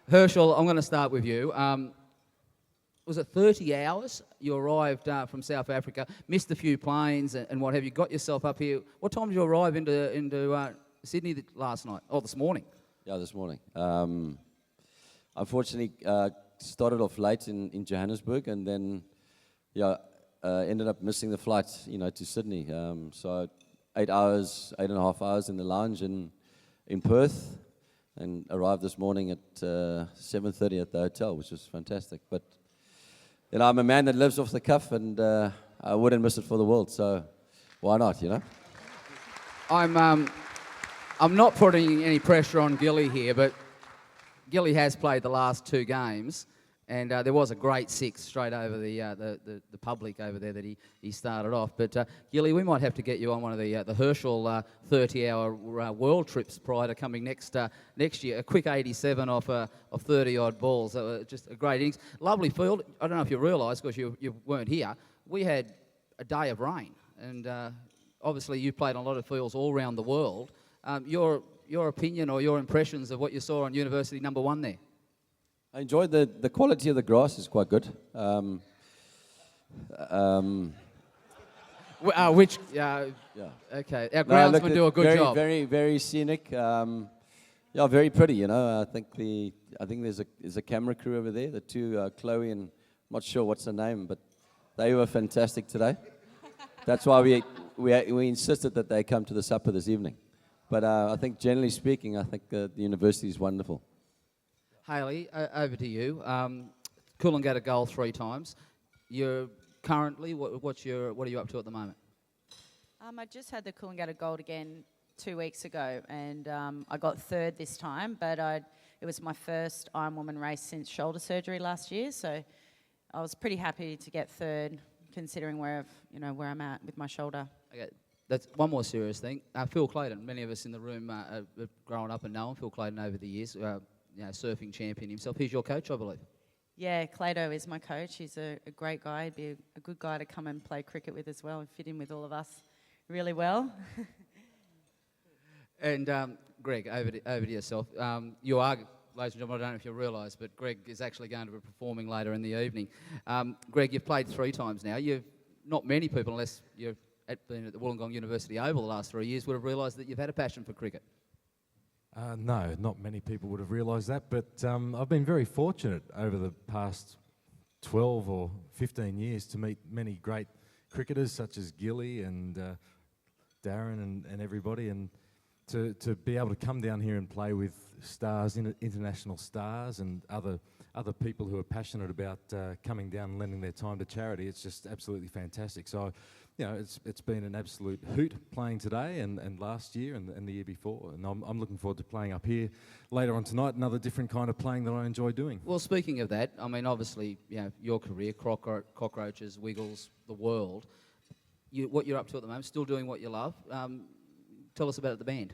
Hershell, I'm going to start with you. Was it 30 hours? You arrived from South Africa, missed a few planes and what have you, got yourself up here. What time did you arrive into Sydney last night? Oh, this morning. Yeah, this morning. Unfortunately, started off late in Johannesburg, and then ended up missing the flight, to Sydney. So 8.5 hours in the lounge in Perth, and arrived this morning at 7:30 at the hotel, which was fantastic. But I'm a man that lives off the cuff, and I wouldn't miss it for the world. So why not? I'm not putting any pressure on Gilly here, but Gilly has played the last two games, and there was a great six straight over the public over there that he started off. But Gilly, we might have to get you on one of the Hershell 30-hour world trips prior to coming next year. A quick 87 off 30-odd balls. Just a great innings. Lovely field. I don't know if you realise, because you weren't here, we had a day of rain, and obviously you played on a lot of fields all around the world. Your opinion or your impressions of what you saw on University number 1 there? I enjoyed the quality of the grass is quite good. Okay, our groundsmen do a good job. Very, very scenic. Very pretty. I think there's a camera crew over there. The two, Chloe and I'm not sure what's her name, but they were fantastic today. That's why we insisted that they come to the supper this evening. But I think, generally speaking, I think the university is wonderful. Hayley, over to you. Coolangatta goal 3 times. You're currently, what are you up to at the moment? I just had the Coolangatta Gold again 2 weeks ago, and I got 3rd this time, but it was my first Ironwoman race since shoulder surgery last year, so I was pretty happy to get 3rd, considering where I'm at with my shoulder. Okay. That's one more serious thing. Phil Clayton, many of us in the room have grown up and known Phil Clayton over the years. Surfing champion himself. He's your coach, I believe. Yeah, Clado is my coach. He's a great guy. He'd be a good guy to come and play cricket with as well and fit in with all of us really well. And Greg, over to yourself. You are, ladies and gentlemen, I don't know if you realise, but Greg is actually going to be performing later in the evening. Greg, you've played 3 times now. Not many people, unless you've been at the Wollongong University Oval the last 3 years, would have realised that you've had a passion for cricket. No, not many people would have realised that, but I've been very fortunate over the past 12 or 15 years to meet many great cricketers such as Gilly and Darren and everybody, and to be able to come down here and play with stars, international stars, and other people who are passionate about coming down and lending their time to charity. It's just absolutely fantastic. So, it's been an absolute hoot playing today and last year and the year before. And I'm looking forward to playing up here later on tonight, another different kind of playing that I enjoy doing. Well, speaking of that, I mean, obviously, your career, cockroaches, wiggles, the world, what you're up to at the moment, still doing what you love. Tell us about the band.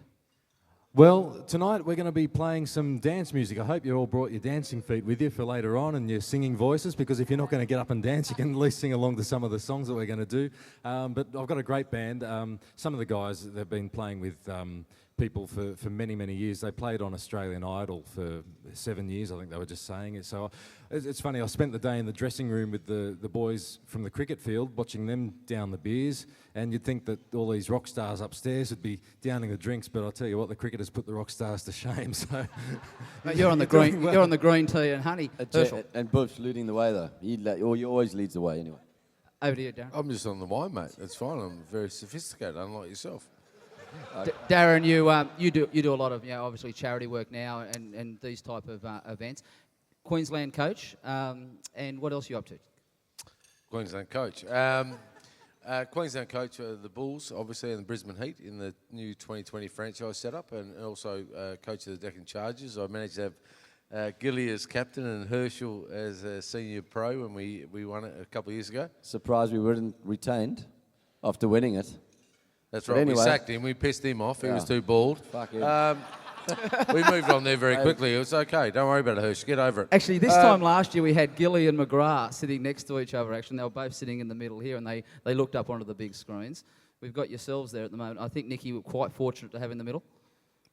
Well, tonight we're going to be playing some dance music. I hope you all brought your dancing feet with you for later on and your singing voices, because if you're not going to get up and dance, you can at least sing along to some of the songs that we're going to do. But I've got a great band. Some of the guys, they've been playing with people for many, many years. They played on Australian Idol for 7 years, I think they were just saying it. So it's funny, I spent the day in the dressing room with the boys from the cricket field, watching them down the beers, and you'd think that all these rock stars upstairs would be downing the drinks, but I'll tell you what, the cricketers put the rock stars to shame. So Mate, you're on the green. Well. You're on the green tea and honey. And Buff's leading the way, though. He always leads the way, anyway. Over to you, Darren. I'm just on the wine, mate. That's fine. I'm very sophisticated, unlike yourself. Darren, you do a lot of obviously charity work now and these type of events. Queensland coach, and what else are you up to? Queensland coach. Queensland coach of the Bulls, obviously, in the Brisbane Heat in the new 2020 franchise setup, and also coach of the Deccan Chargers. I managed to have Gilly as captain and Hershell as a senior pro when we won it a couple of years ago. Surprised we weren't retained after winning it. That's right. Anyway, we sacked him. We pissed him off. He was too bald. Fuck him. We moved on there very quickly. It was okay. Don't worry about it, Hersh. Get over it. Actually, this time last year we had Gilly and McGrath sitting next to each other. Actually, they were both sitting in the middle here, and they looked up onto the big screens. We've got yourselves there at the moment. I think, Nikki, we're quite fortunate to have in the middle.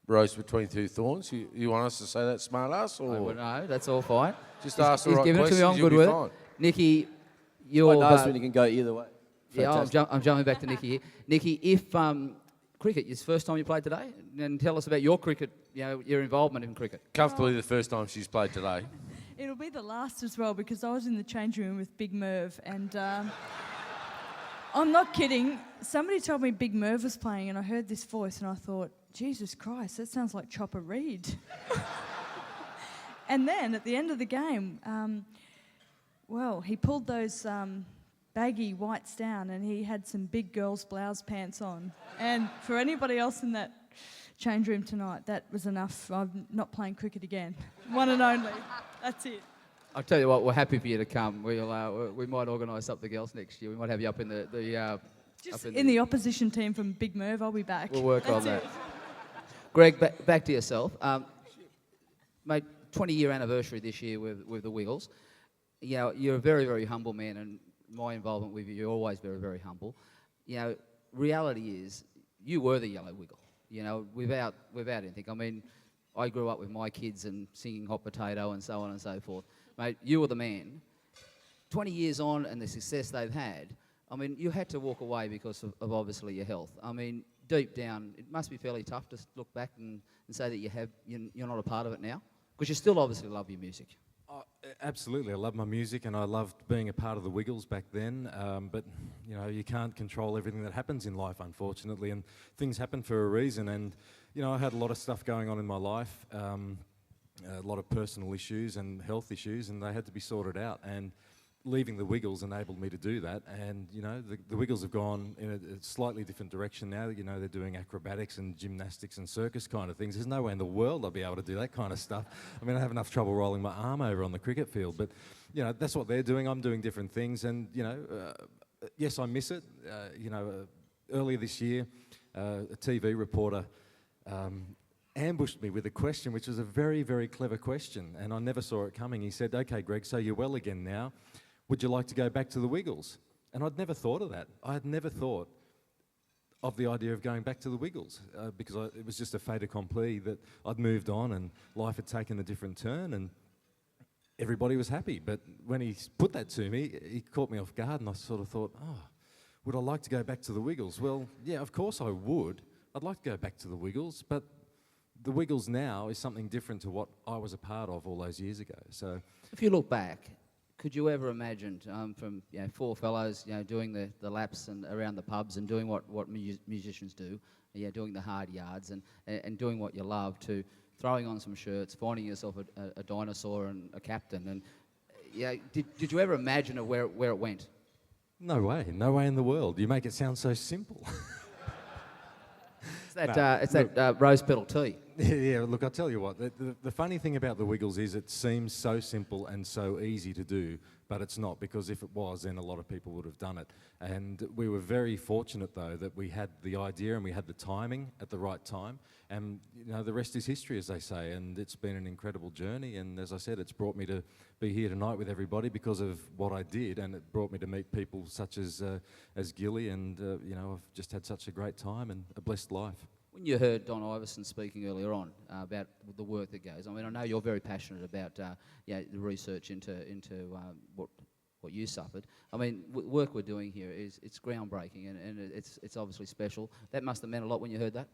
rose between two thorns. You want us to say that, smart ass, I or would know, that's all fine. just ask the He's right giving it to questions? me, I'm You'll good be with fine. it. Nikki, you're... Quite nice when you can go either way. Yeah, Fantastic. I'm jumping back to Nikki here. Nikki, if cricket, it's the first time you played today, and tell us about your cricket, your involvement in cricket. Comfortably the first time she's played today. It'll be the last as well because I was in the change room with Big Merv and I'm not kidding. Somebody told me Big Merv was playing and I heard this voice and I thought, Jesus Christ, that sounds like Chopper Reed. And then at the end of the game, he pulled those baggy whites down and he had some big girls' blouse pants on. And for anybody else in that change room tonight, that was enough. I'm not playing cricket again. One and only. That's it. I'll tell you what, we're happy for you to come. We might organise something else next year. We might have you up in the opposition team from Big Merv. I'll be back. We'll work on That's that. it. Greg, back to yourself. Mate, 20-year anniversary this year with the Wiggles. You're a very, very humble man, and my involvement with you, you're always very, very humble. Reality is, you were the yellow wiggle. Without anything. I mean, I grew up with my kids and singing Hot Potato and so on and so forth. Mate, you were the man. 20 years on and the success they've had, I mean, you had to walk away because of obviously your health. I mean, deep down, it must be fairly tough to look back and say that you're not a part of it now, because you still obviously love your music. Oh, absolutely, I love my music and I loved being a part of the Wiggles back then, but you can't control everything that happens in life, unfortunately, and things happen for a reason. And I had a lot of stuff going on in my life, a lot of personal issues and health issues, and they had to be sorted out, and leaving the Wiggles enabled me to do that. And the Wiggles have gone in a slightly different direction now. They're doing acrobatics and gymnastics and circus kind of things. There's no way in the world I'll be able to do that kind of stuff. I mean, I have enough trouble rolling my arm over on the cricket field, but that's what they're doing. I'm doing different things, and yes, I miss it. Earlier this year, a TV reporter ambushed me with a question, which was a very, very clever question, and I never saw it coming. He said, "Okay, Greg, so you're well again now. Would you like to go back to the Wiggles?" And I'd never thought of that. I had never thought of the idea of going back to the Wiggles because it was just a fait accompli that I'd moved on and life had taken a different turn and everybody was happy. But when he put that to me, he caught me off guard, and I sort of thought, would I like to go back to the Wiggles? Well, yeah, of course I would. I'd like to go back to the Wiggles, but the Wiggles now is something different to what I was a part of all those years ago. So, if you look back, could you ever imagine from four fellows doing the laps and around the pubs and doing what musicians do, doing the hard yards and doing what you love, to throwing on some shirts, finding yourself a dinosaur and a captain, and did you ever imagine where it went? No way in the world. You make it sound so simple. It's that rose petal tea. Yeah, look, I'll tell you what, the funny thing about the Wiggles is it seems so simple and so easy to do, but it's not, because if it was, then a lot of people would have done it. And we were very fortunate, though, that we had the idea and we had the timing at the right time. And, the rest is history, as they say, and it's been an incredible journey. And as I said, it's brought me to be here tonight with everybody because of what I did, and it brought me to meet people such as Gilly, and, I've just had such a great time and a blessed life. When you heard Don Iverson speaking earlier on about the work that goes, I mean, I know you're very passionate about the research into what you suffered. I mean, work we're doing here it's groundbreaking and it's obviously special. That must have meant a lot when you heard that.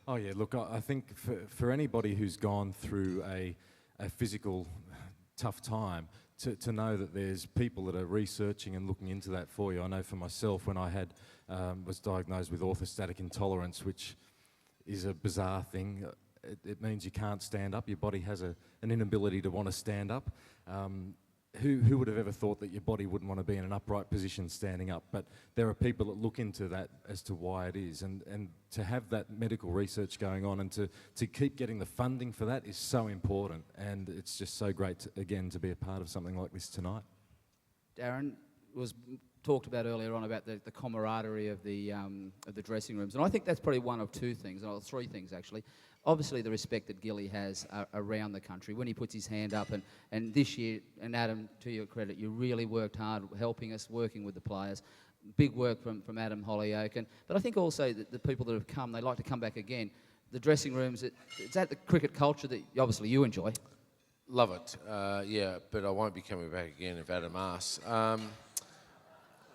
Oh yeah, look, I think for anybody who's gone through a physical tough time, to know that there's people that are researching and looking into that for you. I know for myself, when I was diagnosed with orthostatic intolerance, which is a bizarre thing. It means you can't stand up. Your body has an inability to want to stand up. Who would have ever thought that your body wouldn't want to be in an upright position standing up? But there are people that look into that as to why it is. And to have that medical research going on and to keep getting the funding for that is so important. And it's just so great, again, to be a part of something like this tonight. Darren was talked about earlier on about the camaraderie of the dressing rooms, and I think that's probably one of two things, or three things actually. Obviously, the respect that Gilly has around the country when he puts his hand up, and this year, and Adam, to your credit, you really worked hard helping us, working with the players. Big work from Adam Hollyoak, but I think also that the people that have come, they like to come back again. the dressing rooms, is that the cricket culture that obviously you enjoy? Love it, yeah, but I won't be coming back again if Adam asks.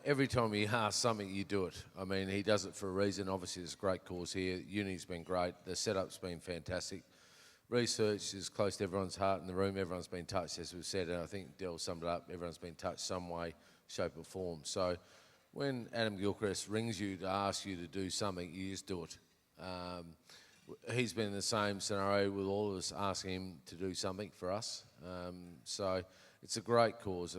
Every time he asks something, you do it. I mean, he does it for a reason. Obviously, there's a great cause here. Uni's been great. The setup's been fantastic. Research is close to everyone's heart in the room. Everyone's been touched, as we've said, and I think Dell summed it up. Everyone's been touched some way, shape or form. So when Adam Gilchrist rings you to ask you to do something, you just do it. He's been in the same scenario with all of us asking him to do something for us. So it's a great cause,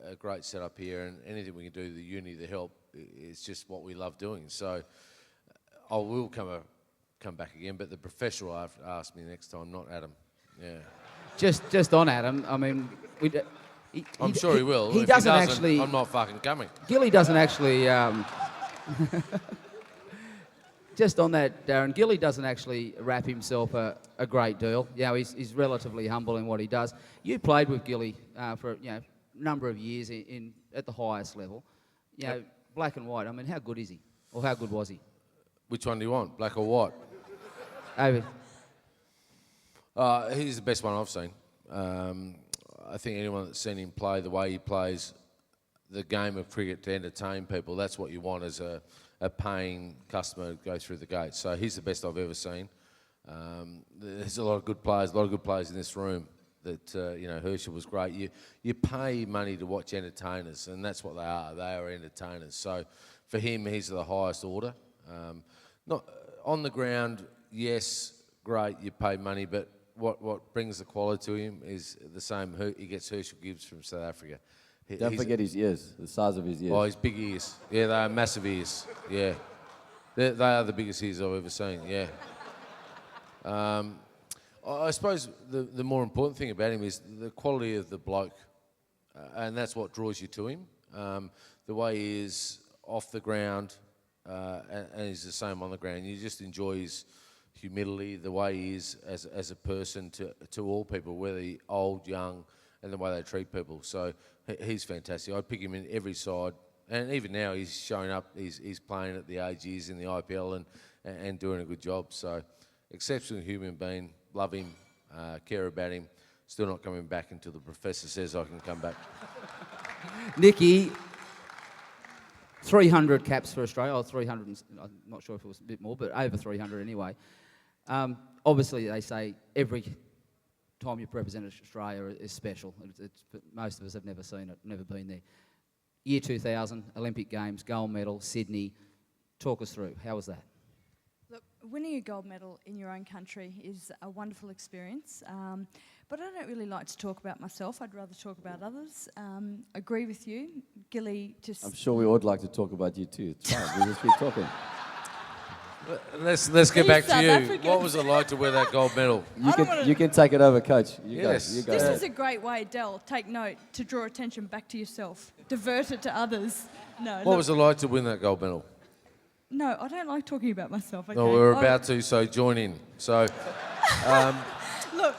a great setup here, and anything we can do, the uni, the help, it's just what we love doing. So I will come back again, but the professor will have to ask me next time, not Adam. Yeah. Just on Adam, I mean, I'm sure he will. He If doesn't doesn't, actually. I'm not fucking coming. Gilly doesn't actually. Just on that, Darren, Gilly doesn't actually wrap himself a great deal. You know, he's relatively humble in what he does. You played with Gilly for a number of years at the highest level. You know, black and white. I mean, how good is he, or how good was he? Which one do you want, black or white? Over. He's the best one I've seen. I think anyone that's seen him play the way he plays the game of cricket to entertain people, that's what you want as a paying customer to go through the gate. So he's the best I've ever seen. There's a lot of good players, in this room that, Hershell was great. You pay money to watch entertainers, and that's what they are. They are entertainers. So for him, he's the highest order. Not on the ground, yes, great, you pay money, but what brings the quality to him is the same. He gets Hershell Gibbs from South Africa. Don't forget his ears, the size of his ears. Oh, his big ears. Yeah, they are massive ears. Yeah. They are the biggest ears I've ever seen, yeah. I suppose the more important thing about him is the quality of the bloke, and that's what draws you to him. The way he is off the ground, and he's the same on the ground. You just enjoy his humility, the way he is as a person to all people, whether he old, young, and the way they treat people. So he's fantastic. I'd pick him in every side, and even now he's showing up. He's playing at the age he is in the IPL and doing a good job. So exceptional human being. Love him, care about him. Still not coming back until the professor says I can come back. Nikki, 300 caps for Australia, or 300, I'm not sure if it was a bit more, but over 300 anyway. Obviously, they say every time you've represented Australia is special. Most of us have never seen it, never been there. Year 2000, Olympic Games, gold medal, Sydney. Talk us through. How was that? Look, winning a gold medal in your own country is a wonderful experience, but I don't really like to talk about myself. I'd rather talk about others. Agree with you. Gilly just... I'm sure we would like to talk about you too. It's fine. We just keep talking. Let's get back to you. What was it like to wear that gold medal? You can take it over, Coach. Yes. You go. This is a great way, Del, take note, to draw attention back to yourself. Divert it to others. What was it like to win that gold medal? No, I don't like talking about myself. Okay? No, we're about to, so join in. So, Look,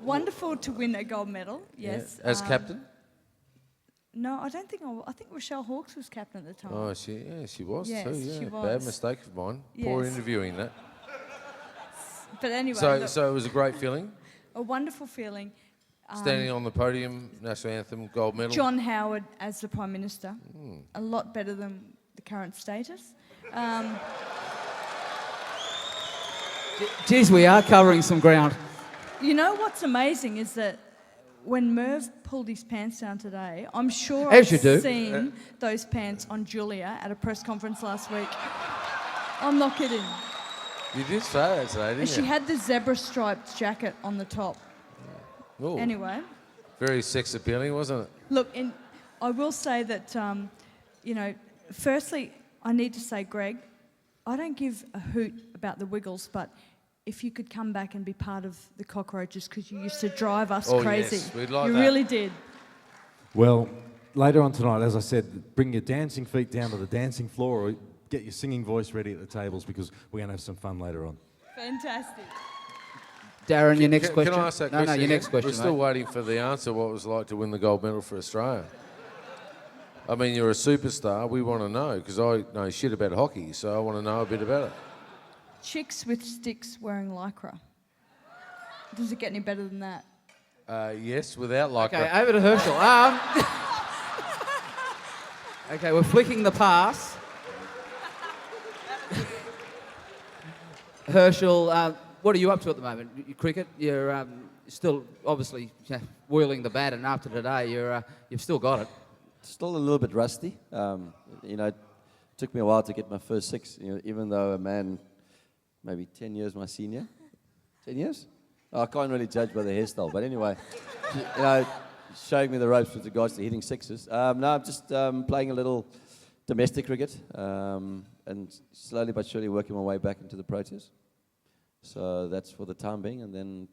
wonderful to win a gold medal, yes. As captain? No, I don't think I think Rochelle Hawkes was captain at the time. Oh, she was Yes, too, yeah. she was. Bad mistake of mine. Poor Yes. interviewing that. But anyway, look, So it was a great feeling, a wonderful feeling. standing on the podium, national anthem, gold medal. John Howard as the Prime Minister, a lot better than the current status. Geez, we are covering some ground. You know what's amazing is that when Merv pulled his pants down today, I'm sure As I've you do. seen those pants on Julia at a press conference last week. I'm not kidding. You did say that today, didn't She you? had the zebra striped jacket on the top. Ooh, Anyway, very sex appealing, wasn't it? look, I will say that, firstly, I need to say, Greg, I don't give a hoot about the Wiggles, but if you could come back and be part of the Cockroaches, because you used to drive us Oh, crazy. yes, we'd like you that. really did. Well, later on tonight, as I said, bring your dancing feet down to the dancing floor or get your singing voice ready at the tables because we're going to have some fun later on. Fantastic. Darren, your next question. Can I ask that no, question? No, your again? next question, We're still mate. waiting for the answer, what it was like to win the gold medal for Australia. I mean, you're a superstar. We want to know, because I know shit about hockey, so I want to know a bit about it. chicks with sticks wearing lycra. Does it get any better than that? Yes, without like Okay, over to Hershell. Okay, we're flicking the pass. Hershell, what are you up to at the moment? You cricket? You're still obviously wheeling the bat, and after today, you've still got it. Still a little bit rusty. It took me a while to get my first 6, even though a man maybe 10 years my senior. 10 years? Oh, I can't really judge by the hairstyle, but anyway, showing me the ropes with regards to hitting 6s. No, I'm just playing a little domestic cricket and slowly but surely working my way back into the Proteas. So that's for the time being, and then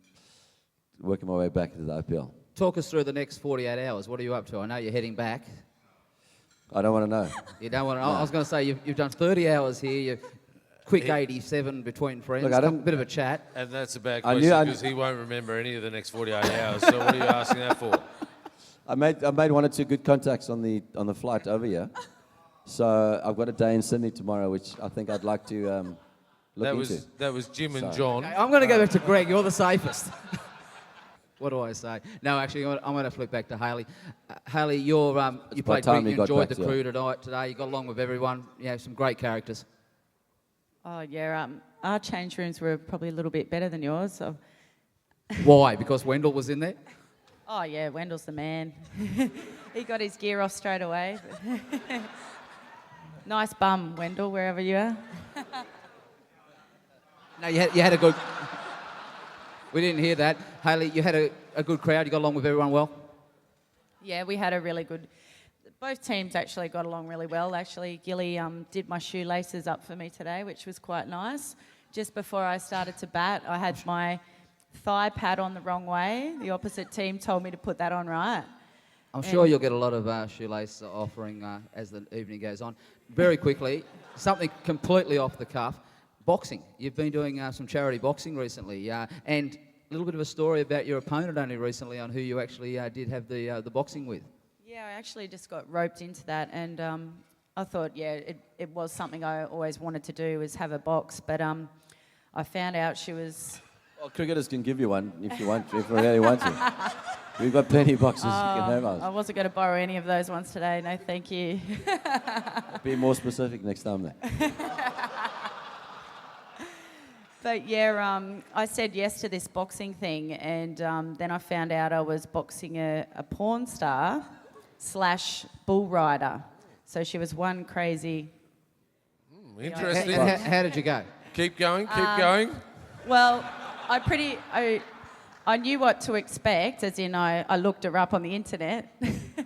working my way back into the IPL. Talk us through the next 48 hours. What are you up to? I know you're heading back. I don't want to know. You don't want to know? I was going to say, you've done 30 hours here. You're quick 87 between friends. Look, I don't- bit of a chat. And that's a bad I question knew- because he won't remember any of the next 48 hours. So what are you asking that for? I made 1 or 2 good contacts on the flight over here. So I've got a day in Sydney tomorrow, which I think I'd like to look into. That was Jim and Sorry. John. Okay, I'm going to go back to Greg. You're the safest. What do I say? No, actually, I'm going to flip back to Hayley. Hayley, you played time cricket, you you got enjoyed back, the crew today. You got along with everyone. You have some great characters. Oh, yeah. Our change rooms were probably a little bit better than yours. So. Why? Because Wendell was in there? Oh, yeah, Wendell's the man. He got his gear off straight away. Nice bum, Wendell, wherever you are. No, you had a good... We didn't hear that. Hayley, you had a good crowd. You got along with everyone well? Yeah, we had a really good... Both teams actually got along really well. Actually, Gilly did my shoelaces up for me today, which was quite nice. Just before I started to bat, I had my thigh pad on the wrong way. The opposite team told me to put that on right. I'm sure you'll get a lot of shoelace offering as the evening goes on. Very quickly, something completely off the cuff. Boxing. You've been doing some charity boxing recently, and a little bit of a story about your opponent only recently on who you actually did have the boxing with. Yeah, I actually just got roped into that, and I thought, it was something I always wanted to do, was have a box, but I found out she was... Well, cricketers can give you one if you want, if you really want to. We've got plenty of boxes you can have I ours. wasn't going to borrow any of those ones today, no thank you. Be more specific next time then. But yeah, I said yes to this boxing thing, and then I found out I was boxing a porn star / bull rider. So she was one crazy... Interesting. And how did you go? Keep going, keep going. Well, I knew what to expect, as in I looked her up on the internet.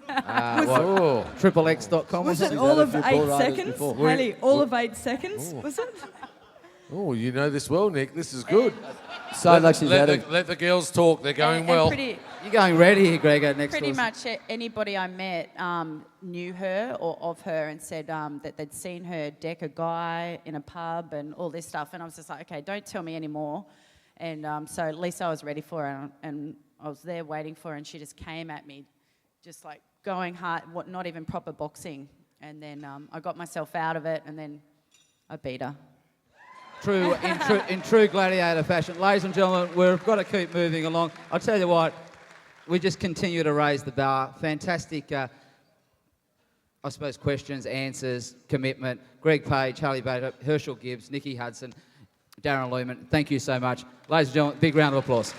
XXX.com Was or it something? all of You've 8 had a few bull riders seconds? before. Hayley, all of 8 seconds, was it? Oh, you know this well, Nick. This is good. Sounds like she's had Let the girls talk. They're going And well. You're going ready here, Gregor, next Pretty to us. much anybody I met knew her or of her and said that they'd seen her deck a guy in a pub and all this stuff. And I was just like, okay, don't tell me anymore. And so at least I was ready for her, and I was there waiting for her, and she just came at me, just like going hard, not even proper boxing. And then I got myself out of it, and then I beat her. In true gladiator fashion. Ladies and gentlemen, we've got to keep moving along. I'll tell you what, we just continue to raise the bar. Fantastic, I suppose, questions, answers, commitment. Greg Page, Hayley Bateup, Hershell Gibbs, Nikki Hudson, Darren Lehmann, thank you so much. Ladies and gentlemen, big round of applause.